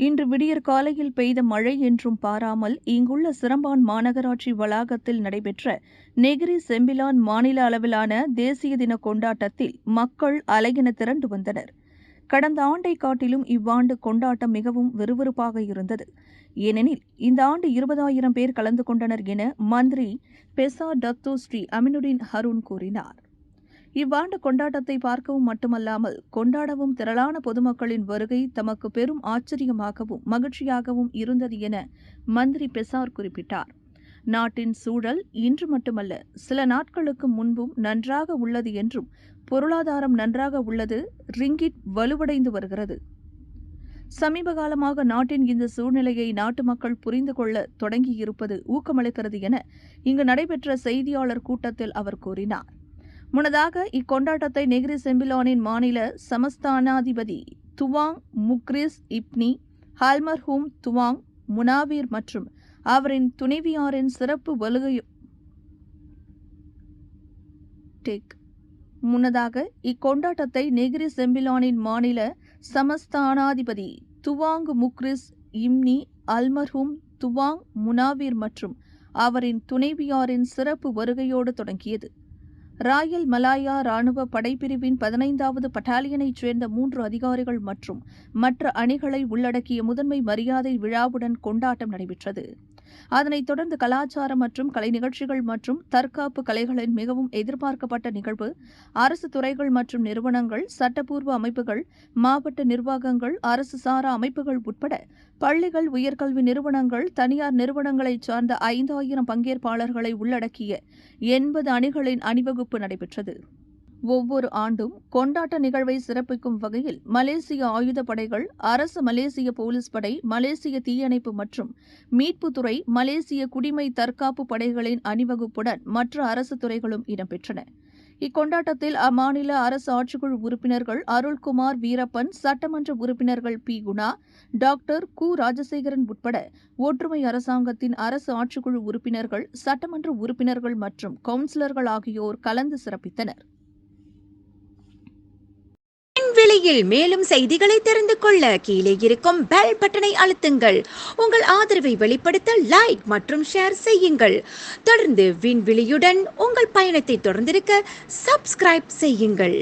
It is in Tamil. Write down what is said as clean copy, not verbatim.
இன்று விடியற்காலையில் பெய்த மழை என்றும் பாராமல் இங்குள்ள சிரம்பான் மாநகராட்சி வளாகத்தில் நடைபெற்ற நெகிரி செம்பிலான் மாநில அளவிலான தேசிய தின கொண்டாட்டத்தில் மக்கள் அலையென திரண்டு வந்தனர். கடந்த ஆண்டை காட்டிலும் இவ்வாண்டு கொண்டாட்டம் மிகவும் விறுவிறுப்பாக இருந்தது. ஏனெனில் இந்த ஆண்டு 20,000 பேர் கலந்து கொண்டனர் என மந்திரி பெசா டத்தோ ஸ்ரீ அமினுடின் ஹருன் கூறினார். இவ்வாண்டு கொண்டாட்டத்தை பார்க்கவும் மட்டுமல்லாமல் கொண்டாடவும் திரளான பொதுமக்களின் வருகை தமக்கு பெரும் ஆச்சரியமாகவும் மகிழ்ச்சியாகவும் இருந்தது என மந்திரி பெசார் குறிப்பிட்டார். நாட்டின் சூழல் இன்று மட்டுமல்ல, சில நாட்களுக்கு முன்பும் நன்றாக உள்ளது என்றும், பொருளாதாரம் நன்றாக உள்ளது, ரிங்கிட் வலுவடைந்து வருகிறது. சமீப காலமாக நாட்டின் இந்த சூழ்நிலையை நாட்டு மக்கள் புரிந்து கொள்ள தொடங்கியிருப்பது ஊக்கமளிக்கிறது என இங்கு நடைபெற்ற செய்தியாளர் கூட்டத்தில் அவர் கூறினார். முன்னதாக இக்கொண்டாட்டத்தை நெகிரி செம்பிலானின் மாநில சமஸ்தானாதிபதி துவாங் முக்ரிஸ் இப்னி ஹால்மர்ஹூம் துவாங் முனாவீர் மற்றும் அவரின் துணைவியாரின் சிறப்பு முன்னதாக இக்கொண்டாட்டத்தை நெகிரி செம்பிலானின் மாநில சமஸ்தானாதிபதி துவாங் முக்ரிஸ் இம்னி அல்மர்ஹூம் துவாங் முனாவீர் மற்றும் அவரின் துணைவியாரின் சிறப்பு வருகையோடு தொடங்கியது. ராயல் மலாயா ராணுவ படைப்பிரிவின் 15வது பட்டாலியனைச் சேர்ந்த 3 அதிகாரிகள் மற்றும் மற்ற அணிகளை உள்ளடக்கிய முதன்மை மரியாதை விழாவுடன் கொண்டாட்டம் நடைபெற்றது. அதனைத் தொடர்ந்து கலாச்சாரம் மற்றும் கலை நிகழ்ச்சிகள் மற்றும் தற்காப்பு கலைகளின் மிகவும் எதிர்பார்க்கப்பட்ட நிகழ்வு அரசு துறைகள் மற்றும் நிறுவனங்கள், சட்டப்பூர்வ அமைப்புகள், மாவட்ட நிர்வாகங்கள், அரசு சாரா அமைப்புகள் உட்பட பள்ளிகள், உயர்கல்வி நிறுவனங்கள், தனியார் நிறுவனங்களைச் சார்ந்த 5,000 பங்கேற்பாளர்களை உள்ளடக்கிய 80 அணிகளின் அணிவகுப்பு நடைபெற்றது. ஒவ்வொரு ஆண்டும் கொண்டாட்ட நிகழ்வை சிறப்பிக்கும் வகையில் மலேசிய ஆயுதப்படைகள், அரசு மலேசிய போலீஸ் படை, மலேசிய தீயணைப்பு மற்றும் மீட்புத்துறை, மலேசிய குடிமை தற்காப்பு படைகளின் அணிவகுப்புடன் மற்ற அரசு துறைகளும் இடம்பெற்றன. இக்கொண்டாட்டத்தில் அம்மாநில அரசு ஆட்சிக்குழு உறுப்பினர்கள் அருள்குமார் வீரப்பன், சட்டமன்ற உறுப்பினர்கள் பி. குணா, டாக்டர் கு. ராஜசேகரன் உட்பட ஒற்றுமை அரசாங்கத்தின் அரசு ஆட்சிக்குழு உறுப்பினர்கள், சட்டமன்ற உறுப்பினர்கள் மற்றும் கவுன்சிலர்கள் ஆகியோர் கலந்து சிறப்பித்தனர். விலையில் மேலும் செய்திகளை தெரிந்து கொள்ள கீழே இருக்கும் பெல் பட்டனை அழுத்துங்கள். உங்கள் ஆதரவை வெளிப்படுத்த லைக் மற்றும் ஷேர் செய்யுங்கள். தொடர்ந்து விண்வெளியுடன் உங்கள் பயணத்தை தொடர்ந்திருக்க சப்ஸ்கிரைப் செய்யுங்கள்.